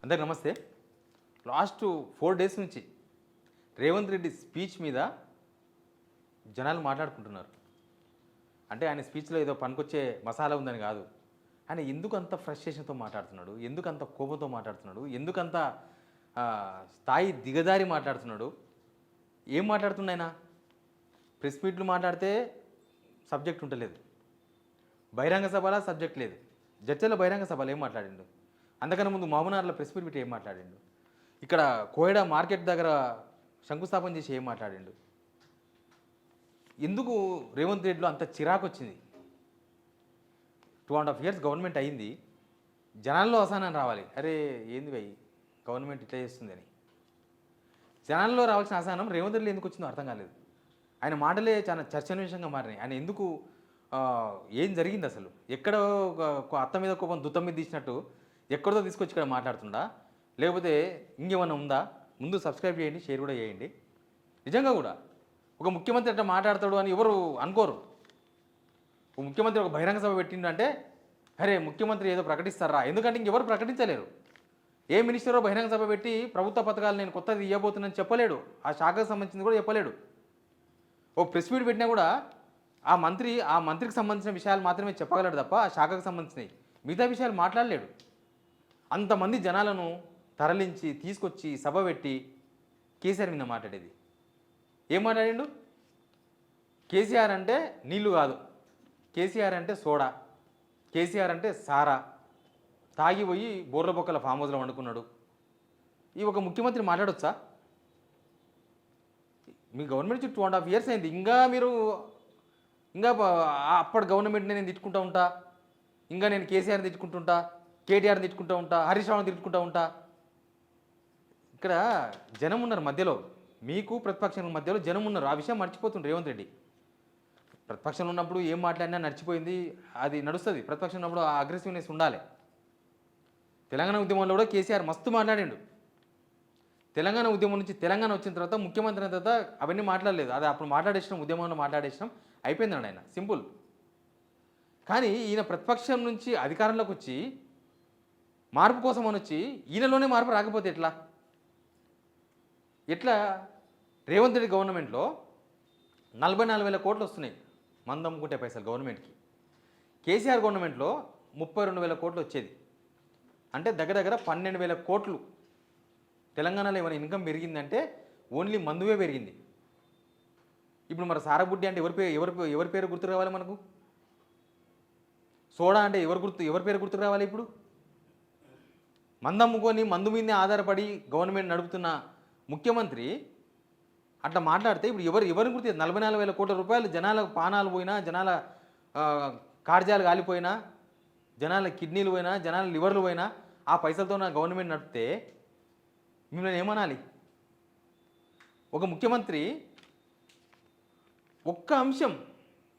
అందరికి నమస్తే. Last 4 days నుంచి రేవంత్ రెడ్డి స్పీచ్ మీద జనాలు మాట్లాడుకుంటున్నారు. అంటే ఆయన స్పీచ్లో ఏదో పనికొచ్చే మసాలా ఉందని కాదు, ఆయన ఎందుకు అంత ఫ్రస్ట్రేషన్తో మాట్లాడుతున్నాడు, ఎందుకు అంత కోపంతో మాట్లాడుతున్నాడు, ఎందుకంత స్థాయి దిగదారి మాట్లాడుతున్నాడు, ఏం మాట్లాడుతున్నాడు ఆయన? ప్రెస్ మీట్లు మాట్లాడితే సబ్జెక్ట్ ఉండలేదు, బహిరంగ సభలో సబ్జెక్ట్ లేదు, జడ్చల బహిరంగ సభలో ఏం మాట్లాడిండు, అంతకన్నా ముందు మామూనార్లో ప్రెస్ మీట్ పెట్టి ఏం మాట్లాడిండు, ఇక్కడ కోయడా మార్కెట్ దగ్గర శంకుస్థాపన చేసి ఏం మాట్లాడిండు? ఎందుకు రేవంత్ రెడ్డిలో అంత చిరాకు వచ్చింది? 2.5 years గవర్నమెంట్ అయింది, జనాల్లో అసహనం రావాలి. అరే ఏంది భయ్ గవర్నమెంట్ ఇట్లా చేస్తుంది అని జనాల్లో రావాల్సిన అసహనం రేవంత్ రెడ్డి ఎందుకు వచ్చిందో అర్థం కాలేదు. ఆయన మాటలే చాలా చర్చనీయాంశంగా మారినాయి. ఆయన ఎందుకు ఏం జరిగింది అసలు? ఎక్కడో అత్త మీద కోపం దుత్తం మీద తీసినట్టు ఎక్కడితో తీసుకొచ్చి ఇక్కడ మాట్లాడుతుండా, లేకపోతే ఇంకేమన్నా ఉందా? ముందు సబ్స్క్రైబ్ చేయండి, షేర్ కూడా చేయండి. నిజంగా కూడా ఒక ముఖ్యమంత్రి అట్లా మాట్లాడతాడు అని ఎవరు అనుకోరు. ఒక ముఖ్యమంత్రి ఒక బహిరంగ సభ పెట్టిండంటే అరే ముఖ్యమంత్రి ఏదో ప్రకటిస్తారా? ఎందుకంటే ఇంకెవరు ప్రకటించలేరు. ఏ మినిస్టరో బహిరంగ సభ పెట్టి ప్రభుత్వ పథకాలు నేను కొత్తది ఇవ్వబోతున్నాను చెప్పలేడు, ఆ శాఖకు సంబంధించింది కూడా చెప్పలేడు. ఓ ప్రెస్ మీట్ పెట్టినా కూడా ఆ మంత్రికి సంబంధించిన విషయాలు మాత్రమే చెప్పగలడు తప్ప ఆ శాఖకు సంబంధించినవి మిగతా విషయాలు మాట్లాడలేడు. అంతమంది జనాలను తరలించి తీసుకొచ్చి సభ పెట్టి కేసీఆర్ మీద మాట్లాడేది ఏం మాట్లాడిండు? కేసీఆర్ అంటే నీళ్లు కాదు, కేసీఆర్ అంటే సోడా, కేసీఆర్ అంటే సారా, తాగిపోయి బోర్ల బొక్కల ఫామ్ హౌస్లో వండుకున్నాడు. ఈ ఒక ముఖ్యమంత్రి మాట్లాడొచ్చా? మీ గవర్నమెంట్ 2.5 years అయింది, ఇంకా అప్పటి గవర్నమెంట్ని నేను తిట్టుకుంటూ ఉంటా, ఇంకా నేను కేసీఆర్ని తిట్టుకుంటుంటా, కేటీఆర్ని తిట్టుకుంటూ ఉంటా, హరీష్ రావుని తిట్టుకుంటూ ఉంటా. ఇక్కడ జనం ఉన్నారు మధ్యలో, మీకు ప్రతిపక్షం మధ్యలో జనం ఉన్నారు. ఆ విషయం మర్చిపోతుండ్రు రేవంత్ రెడ్డి. ప్రతిపక్షంలో ఉన్నప్పుడు ఏం మాట్లాడినా నడిచిపోయింది, అది నడుస్తుంది. ప్రతిపక్షం ఉన్నప్పుడు ఆ అగ్రెసివ్నెస్ ఉండాలి. తెలంగాణ ఉద్యమంలో కూడా కేసీఆర్ మస్తు మాట్లాడిండు. తెలంగాణ ఉద్యమం నుంచి తెలంగాణ వచ్చిన తర్వాత ముఖ్యమంత్రి అయిన తర్వాత అవన్నీ మాట్లాడలేదు. అది అప్పుడు మాట్లాడేసినాం, ఉద్యమంలో మాట్లాడేసినాం, అయిపోయిందండి ఆయన, సింపుల్. కానీ ఈయన ప్రతిపక్షం నుంచి అధికారంలోకి వచ్చి మార్పు కోసం అని వచ్చి ఈయనలోనే మార్పు రాకపోతే ఎట్లా? రేవంత్ రెడ్డి గవర్నమెంట్లో 44,000 కోట్లు వస్తున్నాయి మందం అమ్ముకుంటే పైసలు గవర్నమెంట్కి. కేసీఆర్ గవర్నమెంట్లో 32,000 కోట్లు వచ్చేది. అంటే దగ్గర 12,000 కోట్లు తెలంగాణలో ఏమైనా ఇన్కమ్ పెరిగిందంటే ఓన్లీ మందువే పెరిగింది. ఇప్పుడు మరి సారబుడ్డి అంటే ఎవరి పేరు గుర్తు రావాలి మనకు? సోడా అంటే ఎవరి పేరు గుర్తుకు రావాలి? ఇప్పుడు మందు అమ్ముకొని మందు మీదనే ఆధారపడి గవర్నమెంట్ నడుపుతున్న ముఖ్యమంత్రి అట్లా మాట్లాడితే ఇప్పుడు ఎవరిని గుర్తు? 44,000 కోట్ల రూపాయలు జనాల పానాలు పోయినా, జనాల కార్యాలు కాలిపోయినా, జనాల కిడ్నీలు పోయినా, జనాల లివర్లు పోయినా, ఆ పైసలతో నా గవర్నమెంట్ నడిపితే మిమ్మల్ని ఏమనాలి? ఒక ముఖ్యమంత్రి ఒక్క అంశం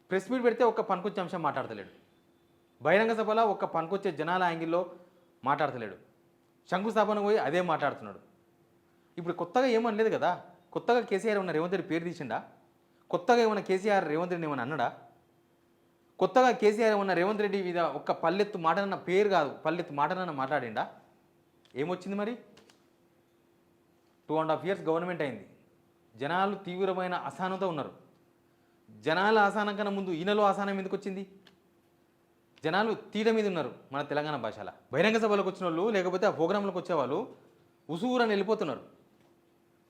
ప్రెస్ మీట్ పెడితే ఒక్క పనికొచ్చే అంశం మాట్లాడతలేడు, బహిరంగ సభలో ఒక్క పనికొచ్చే జనాల యాంగిల్లో మాట్లాడతలేడు, శంకుస్థాపన పోయి అదే మాట్లాడుతున్నాడు. ఇప్పుడు కొత్తగా ఏమనలేదు కదా, కొత్తగా కేసీఆర్ ఉన్న రేవంత్ రెడ్డి పేరు తీసిండా? కొత్తగా ఏమన్నా కేసీఆర్ రేవంత్ రెడ్డిని ఏమన్నా అన్నాడా? కొత్తగా కేసీఆర్ ఉన్న రేవంత్ రెడ్డి మీద ఒక్క పల్లెత్తు మాటనన్న పేరు కాదు, పల్లెత్తు మాటనన్న మాట్లాడిండా? ఏమొచ్చింది మరి? 2.5 years గవర్నమెంట్ అయింది, జనాలు తీవ్రమైన అసహనంతో ఉన్నారు. జనాల అసహనం కన్నా ముందు ఈయనలో అసహనం ఎందుకు వచ్చింది? జనాలు తీట మీద ఉన్నారు. మన తెలంగాణ భాషలో బహిరంగ సభలకు వచ్చిన వాళ్ళు, లేకపోతే ఆ ప్రోగ్రాంలకు వచ్చేవాళ్ళు ఉసూరని వెళ్ళిపోతున్నారు.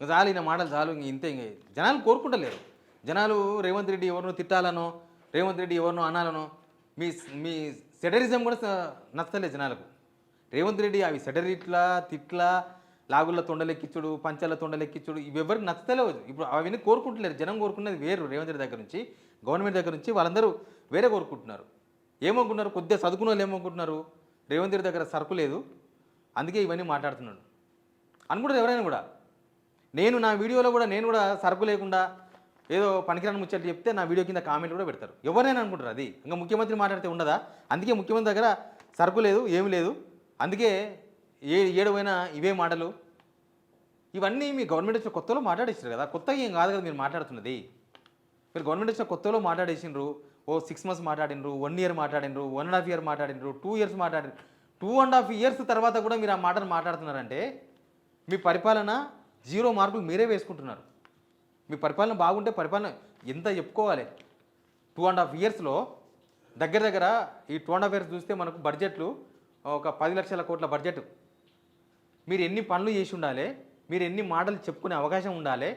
చాలు ఈయన మాటలు చాలు, ఇంతే. జనాలు కోరుకుంటలేరు. జనాలు రేవంత్ రెడ్డి ఎవరినో తిట్టాలనో, రేవంత్ రెడ్డి ఎవరినో అనాలనో, మీ సెటరిజం కూడా నచ్చలేదు జనాలకు. రేవంత్ రెడ్డి అవి సెటరిట్లా, తిట్లా, లాగుల తొండలెక్కించుడు, పంచాల తొండలెక్కించుడు, ఇవి ఎవరికి నచ్చలేవు. ఇప్పుడు అవన్నీ కోరుకుంటలేరు. జనం కోరుకున్నది వేరు. రేవంత్ రెడ్డి దగ్గర నుంచి, గవర్నమెంట్ దగ్గర నుంచి వాళ్ళందరూ వేరే కోరుకుంటున్నారు. ఏమనుకుంటున్నారు? కొద్దిగా చదువుకున్న వాళ్ళు ఏమనుకుంటున్నారు? రేవంత్ రెడ్డి దగ్గర సరుకు లేదు, అందుకే ఇవన్నీ మాట్లాడుతున్నాడు అనుకుంటారు ఎవరైనా కూడా. నా వీడియోలో కూడా నేను కూడా సరుకు లేకుండా ఏదో పనికిరాని ముచ్చట్లు చెప్తే నా వీడియో కింద కామెంట్ కూడా పెడతారు. ఎవరైనా అనుకుంటారు అది ఇంకా ముఖ్యమంత్రి మాట్లాడితే ఉండదా? అందుకే ముఖ్యమంత్రి దగ్గర సరుకు లేదు, ఏమి లేదు, అందుకే ఏడువైనా ఇవే మాటలు. ఇవన్నీ మీ గవర్నమెంట్ వచ్చిన కొత్తలో మాట్లాడేసారు కదా, కొత్తగా ఏం కాదు కదా మీరు మాట్లాడుతున్నది. మీరు గవర్నమెంట్ వచ్చిన కొత్తలో మాట్లాడేసిండ్రు. ఓ 6 months మాట్లాడినరు, 1 year మాట్లాడినరు, 1.5 year మాట్లాడినరు, 2 years మాట్లాడినరు. 2.5 years తర్వాత కూడా మీరు ఆ మాటను మాట్లాడుతున్నారంటే మీ పరిపాలన 0 మార్కులు మీరే వేసుకుంటున్నారు. మీ పరిపాలన బాగుంటే పరిపాలన ఎంత చెప్పుకోవాలి. 2.5 yearsలో దగ్గర దగ్గర ఈ 2.5 years చూస్తే మనకు బడ్జెట్లు ఒక 10 లక్షల కోట్ల బడ్జెట్. మీరు ఎన్ని పనులు చేసి ఉండాలి, మీరు ఎన్ని మాటలు చెప్పుకునే అవకాశం ఉండాలి,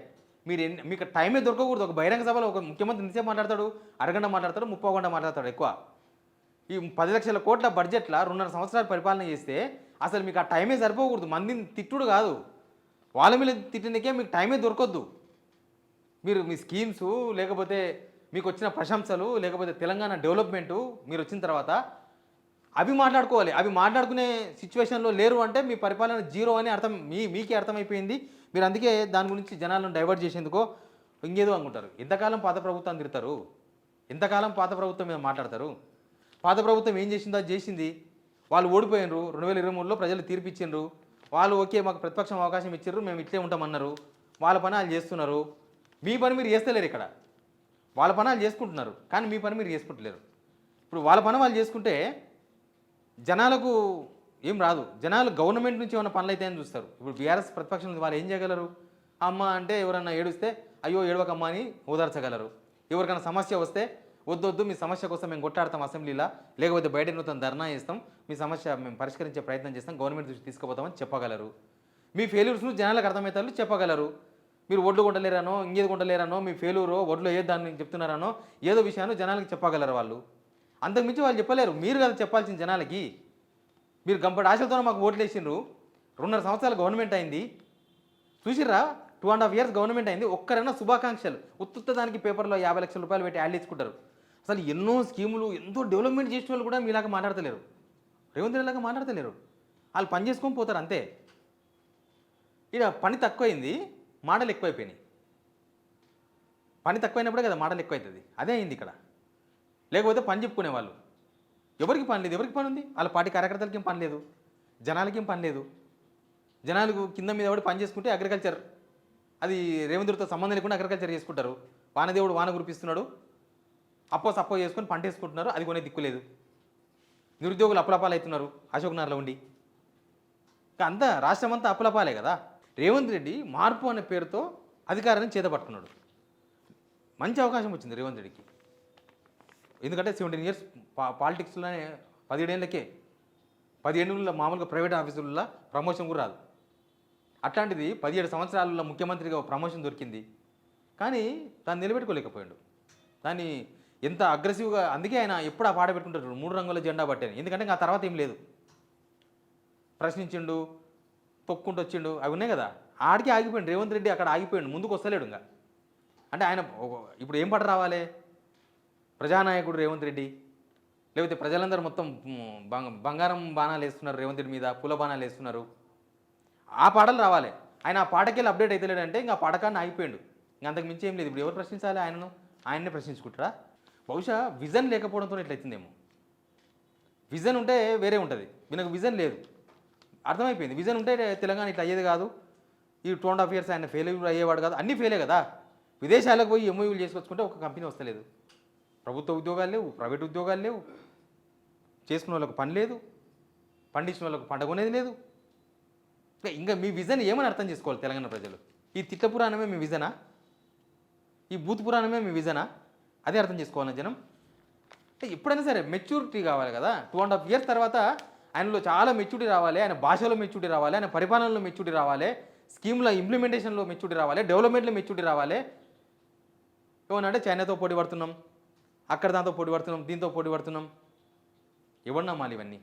మీకు టైమే దొరకకూడదు. ఒక బహిరంగ సభలో ఒక ముఖ్యమంత్రి ఎంతసేపు మాట్లాడతాడు, అరగంట మాట్లాడతాడు, 30 గంట మాట్లాడతాడు ఎక్కువ. ఈ 10 లక్షల కోట్ల బడ్జెట్ల 2.5 సంవత్సరాలు పరిపాలన చేస్తే అసలు మీకు ఆ టైమే సరిపోకూడదు. మందిని తిట్టుడు కాదు, వాళ్ళ మీద తిట్టడానికే మీకు టైమే దొరకొద్దు. మీరు మీ స్కీమ్స్, లేకపోతే మీకు వచ్చిన ప్రశంసలు, లేకపోతే తెలంగాణ డెవలప్మెంటు మీరు వచ్చిన తర్వాత అవి మాట్లాడుకోవాలి. అవి మాట్లాడుకునే సిచ్యువేషన్లో లేరు అంటే మీ పరిపాలన 0 అని అర్థం. మీకే అర్థమైపోయింది. మీరు అందుకే దాని గురించి జనాలను డైవర్ట్ చేసేందుకో ఇంకేదో అనుకుంటారు. ఎంతకాలం పాత ప్రభుత్వాన్ని తిడతారు, ఎంతకాలం పాత ప్రభుత్వం మీద మాట్లాడతారు. పాత ప్రభుత్వం ఏం చేసిందో అది చేసింది. వాళ్ళు ఓడిపోయినరు. 2023లో ప్రజలు తీర్పిచ్చిండ్రు. వాళ్ళు ఓకే మాకు ప్రతిపక్షం అవకాశం ఇచ్చారు, మేము ఇట్లే ఉంటామన్నారు. వాళ్ళ పని వాళ్ళు చేస్తున్నారు. మీ పని మీరు చేస్తలేరు. ఇక్కడ వాళ్ళ పని వాళ్ళు చేసుకుంటున్నారు, కానీ మీ పని మీరు చేసుకుంటలేరు. ఇప్పుడు వాళ్ళ పని వాళ్ళు చేసుకుంటే జనాలకు ఏం రాదు. జనాలు గవర్నమెంట్ నుంచి ఏమైనా పనులు అయితే అని చూస్తారు. ఇప్పుడు బీఆర్ఎస్ ప్రతిపక్షం వాళ్ళు ఏం చేయగలరు? అమ్మ అంటే ఎవరన్నా ఏడుస్తే అయ్యో ఏడవకమ్మ అని ఓదార్చగలరు. ఎవరికైనా సమస్య వస్తే వద్దొద్దు మీ సమస్య కోసం మేము కొట్టాడతాం అసెంబ్లీలో, లేకపోతే బయట నూతన ధర్నా చేస్తాం, మీ సమస్య మేము పరిష్కరించే ప్రయత్నం చేస్తాం, గవర్నమెంట్ దృష్టి తీసుకుపోతామని చెప్పగలరు. మీ ఫెయిల్యూర్స్ను జనాలకు అర్థమవుతారు చెప్పగలరు. మీరు ఒడ్లు కొంటలేరనో ఇంకేది కొంటలేరనో మీ ఫెయిల్యూరో ఒడ్లు ఏ దాన్ని చెప్తున్నారనో ఏదో విషయాన్ని జనాలకు చెప్పగలరు. వాళ్ళు అంతకుమించి వాళ్ళు చెప్పలేరు. మీరు కదా చెప్పాల్సిన జనాలకి. మీరు గంపటి ఆశలతో మాకు ఓట్లు వేసిండ్రు. 2.5 సంవత్సరాలు గవర్నమెంట్ అయింది చూసిర్రా. 2.5 years గవర్నమెంట్ అయింది. ఒక్కరైనా శుభాకాంక్షలు ఉత్తుత్త దానికి పేపర్లో 50 లక్షల రూపాయలు పెట్టి యాడ్ ఇచ్చుకుంటారు. అసలు ఎన్నో స్కీములు ఎంతో డెవలప్మెంట్ చేసిన వాళ్ళు కూడా మీలాగా మాట్లాడతలేరు, రేవంత్ రెడ్డి లాగా మాట్లాడతలేరు. వాళ్ళు పని చేసుకొని పోతారు అంతే. ఇక పని తక్కువైంది, మాటలు ఎక్కువైపోయినాయి. పని తక్కువైనప్పుడే కదా మాటలు ఎక్కువవుతుంది. అదే అయింది ఇక్కడ. లేకపోతే పని చెప్పుకునేవాళ్ళు. ఎవరికి పని లేదు. ఎవరికి పని ఉంది? వాళ్ళ పార్టీ కార్యకర్తలకి ఏం పని లేదు, జనాలకి ఏం పని లేదు. జనాలకు కింద మీద ఎవడు పని చేసుకుంటే అగ్రికల్చర్, అది రేవంత్తో సంబంధం లేకుండా అగ్రికల్చర్ చేసుకుంటారు. వానదేవుడు వాన కురిపిస్తున్నాడు, సప్పో చేసుకొని పంట వేసుకుంటున్నారు, అది కొనే దిక్కు లేదు. నిరుద్యోగులు అప్పులపాలు అవుతున్నారు అశోక్ నగర్లో ఉండి. అంతా రాష్ట్రం అంతా అప్పులపాలే కదా. రేవంత్ రెడ్డి మార్పు అనే పేరుతో అధికారాన్ని చేతపట్టుకున్నాడు. మంచి అవకాశం వచ్చింది రేవంత్ రెడ్డికి. ఎందుకంటే 17 years పాలిటిక్స్లోనే 17 ఏళ్ళకే 17 ఏళ్ళలో మామూలుగా ప్రైవేట్ ఆఫీసులలో ప్రమోషన్ కూడా రాదు. అట్లాంటిది 17 సంవత్సరాలలో ముఖ్యమంత్రిగా ప్రమోషన్ దొరికింది. కానీ దాన్ని నిలబెట్టుకోలేకపోయాడు. దాన్ని ఎంత అగ్రెసివ్గా, అందుకే ఆయన ఎప్పుడు ఆ పాట పెట్టుకుంటారు 3 రంగుల జెండా పట్టాను. ఎందుకంటే ఆ తర్వాత ఏం లేదు. ప్రశ్నించిండు, తొక్కుంటూ వచ్చిండు, అవి ఉన్నాయి కదా. ఆడికి ఆగిపోయాడు రేవంత్ రెడ్డి. అక్కడ ఆగిపోయాడు, ముందుకు వస్తలేడు. ఇంకా అంటే ఆయన ఇప్పుడు ఏం పాట రావాలి? ప్రజానాయకుడు రేవంత్ రెడ్డి, లేకపోతే ప్రజలందరూ మొత్తం బంగారం బాణాలు వేస్తున్నారు రేవంత్ రెడ్డి మీద, పూల బాణాలు వేస్తున్నారు, ఆ పాటలు రావాలి. ఆయన ఆ పాటకెళ్ళి అప్డేట్ అవుతలేడంటే ఇంకా ఆ పాటకాన్ని ఆగిపోయాడు. ఇంక అంతకు మించి ఏం లేదు. ఇప్పుడు ఎవరు ప్రశ్నించాలి? ఆయన్నే ప్రశ్నించుకుంటారా? బహుశా విజన్ లేకపోవడంతో ఇట్లయితుందేమో. విజన్ ఉంటే వేరే ఉంటుంది. వీళ్ళకి విజన్ లేదు, అర్థమైపోయింది. విజన్ ఉంటే తెలంగాణ ఇట్లా అయ్యేది కాదు. ఈ 2.5 years ఆయన ఫెయిల్యూర్ అయ్యేవాడు కాదు. అన్నీ ఫెయిలే కదా. విదేశాలకు పోయి ఎంఓయూలు చేసుకొచ్చుకుంటే ఒక కంపెనీ వస్తలేదు. ప్రభుత్వ ఉద్యోగాలు లేవు, ప్రైవేట్ ఉద్యోగాలు లేవు, చేసుకున్న వాళ్ళకు పని లేదు, పండించిన వాళ్ళకు పంట కొనేది లేదు. ఇంకా మీ విజన్ ఏమని అర్థం చేసుకోవాలి తెలంగాణ ప్రజలు? ఈ తిట్ల పురాణమే మీ విజనా? ఈ బూత్ పురాణమే మీ విజనా? అదే అర్థం చేసుకోవాలని జనం. ఎప్పుడైనా సరే మెచ్యూరిటీ కావాలి కదా. 2.5 years తర్వాత ఆయనలో చాలా మెచ్యూరిటీ రావాలి. ఆయన భాషలో మెచ్యూరిటీ రావాలి, ఆయన పరిపాలనలో మెచ్యూరిటీ రావాలి, స్కీమ్ల ఇంప్లిమెంటేషన్లో మెచ్యూరిటీ రావాలి, డెవలప్మెంట్లో మెచ్యూరిటీ రావాలి. ఏమనంటే చైనాతో పోటీ పడుతున్నాం, అక్కడ దాంతో పోటీ పడుతున్నాం, దీంతో పోటీ పడుతున్నాం. ఎవరు నమ్మాలి ఇవన్నీ?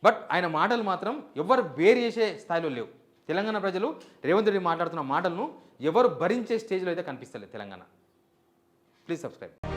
బట్ ఆయన మాటలు మాత్రం ఎవరు బేర్ చేసే స్థాయిలో లేవు. తెలంగాణ ప్రజలు రేవంత్ రెడ్డి మాట్లాడుతున్న మాటలను ఎవరు భరించే స్టేజ్లో అయితే కనిపిస్తలేదు తెలంగాణ. Please subscribe.